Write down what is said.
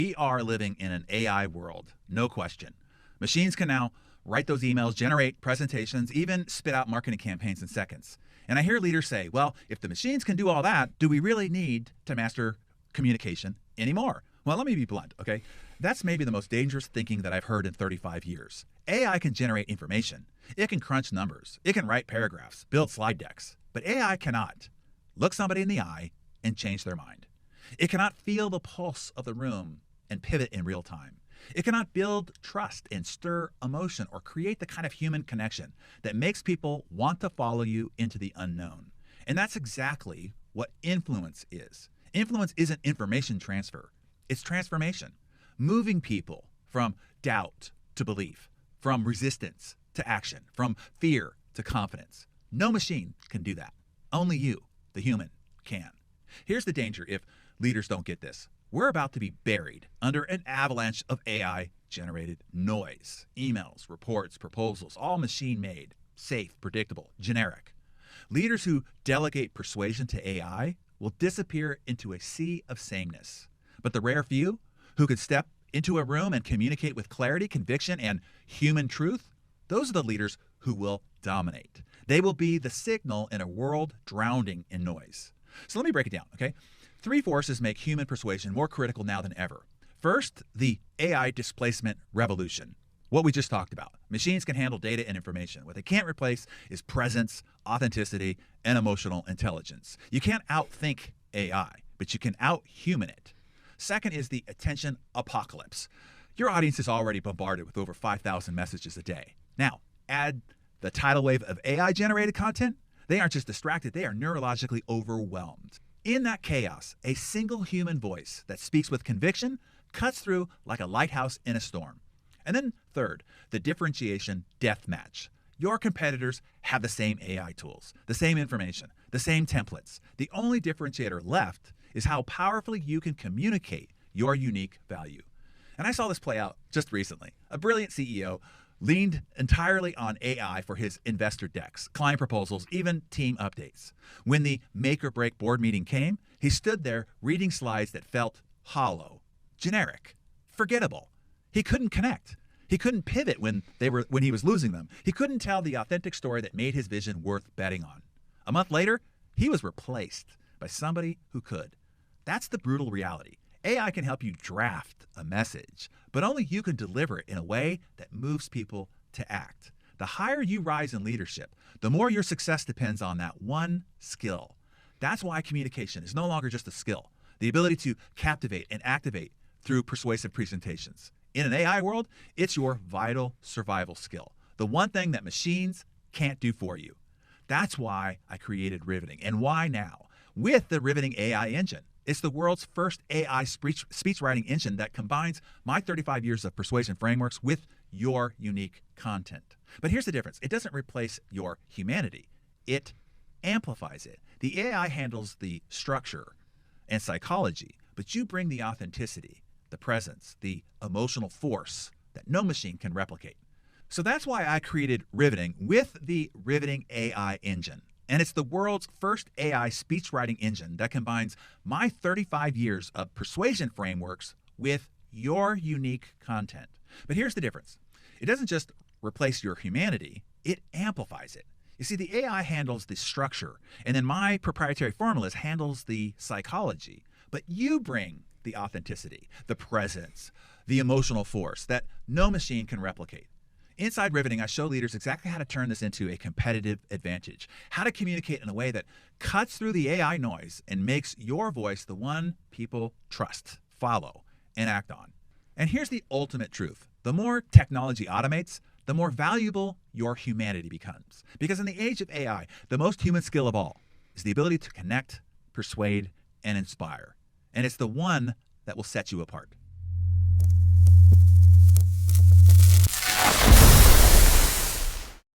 We are living in an AI world, no question. Machines can now write those emails, generate presentations, even spit out marketing campaigns in seconds. And I hear leaders say, well, if the machines can do all that, do we really need to master communication anymore? Well, let me be blunt, okay? That's maybe the most dangerous thinking that I've heard in 35 years. AI can generate information. It can crunch numbers. It can write paragraphs, build slide decks. But AI cannot look somebody in the eye and change their mind. It cannot feel the pulse of the room and pivot in real time. It cannot build trust and stir emotion or create the kind of human connection that makes people want to follow you into the unknown. And that's exactly what influence is. Influence isn't information transfer. It's transformation, moving people from doubt to belief, from resistance to action, from fear to confidence. No machine can do that. Only you, the human, can. Here's the danger if leaders don't get this. We're about to be buried under an avalanche of AI-generated noise. Emails, reports, proposals, all machine-made, safe, predictable, generic. Leaders who delegate persuasion to AI will disappear into a sea of sameness. But the rare few who could step into a room and communicate with clarity, conviction, and human truth, those are the leaders who will dominate. They will be the signal in a world drowning in noise. So let me break it down, okay? 3 forces make human persuasion more critical now than ever. First, the AI displacement revolution. What we just talked about. Machines can handle data and information. What they can't replace is presence, authenticity, and emotional intelligence. You can't outthink AI, but you can out-human it. Second is the attention apocalypse. Your audience is already bombarded with over 5,000 messages a day. Now, add the tidal wave of AI-generated content. They aren't just distracted, they are neurologically overwhelmed. In that chaos, a single human voice that speaks with conviction cuts through like a lighthouse in a storm. And then third, the differentiation death match. Your competitors have the same AI tools, the same information, the same templates. The only differentiator left is how powerfully you can communicate your unique value. And I saw this play out just recently. A brilliant CEO leaned entirely on AI for his investor decks, client proposals, even team updates. When the make or break board meeting came, he stood there reading slides that felt hollow, generic, forgettable. He couldn't connect. He couldn't pivot when he was losing them. He couldn't tell the authentic story that made his vision worth betting on. A month later, he was replaced by somebody who could. That's the brutal reality. AI can help you draft a message, but only you can deliver it in a way that moves people to act. The higher you rise in leadership, the more your success depends on that one skill. That's why communication is no longer just a skill, the ability to captivate and activate through persuasive presentations. In an AI world, it's your vital survival skill, the one thing that machines can't do for you. That's why I created Riveting, and why now? With the Riveting AI engine. It's the world's first AI speech writing engine that combines my 35 years of persuasion frameworks with your unique content. But here's the difference. It doesn't replace your humanity. It amplifies it. The AI handles the structure and psychology, but you bring the authenticity, the presence, the emotional force that no machine can replicate. So that's why I created Riveting with the Riveting AI engine. And it's the world's first AI speech writing engine that combines my 35 years of persuasion frameworks with your unique content. But here's the difference. It doesn't just replace your humanity, it amplifies it. You see, the AI handles the structure, and then my proprietary formulas handles the psychology. But you bring the authenticity, the presence, the emotional force that no machine can replicate. Inside Riveting, I show leaders exactly how to turn this into a competitive advantage, how to communicate in a way that cuts through the AI noise and makes your voice the one people trust, follow, and act on. And here's the ultimate truth. The more technology automates, the more valuable your humanity becomes. Because in the age of AI, the most human skill of all is the ability to connect, persuade, and inspire. And it's the one that will set you apart.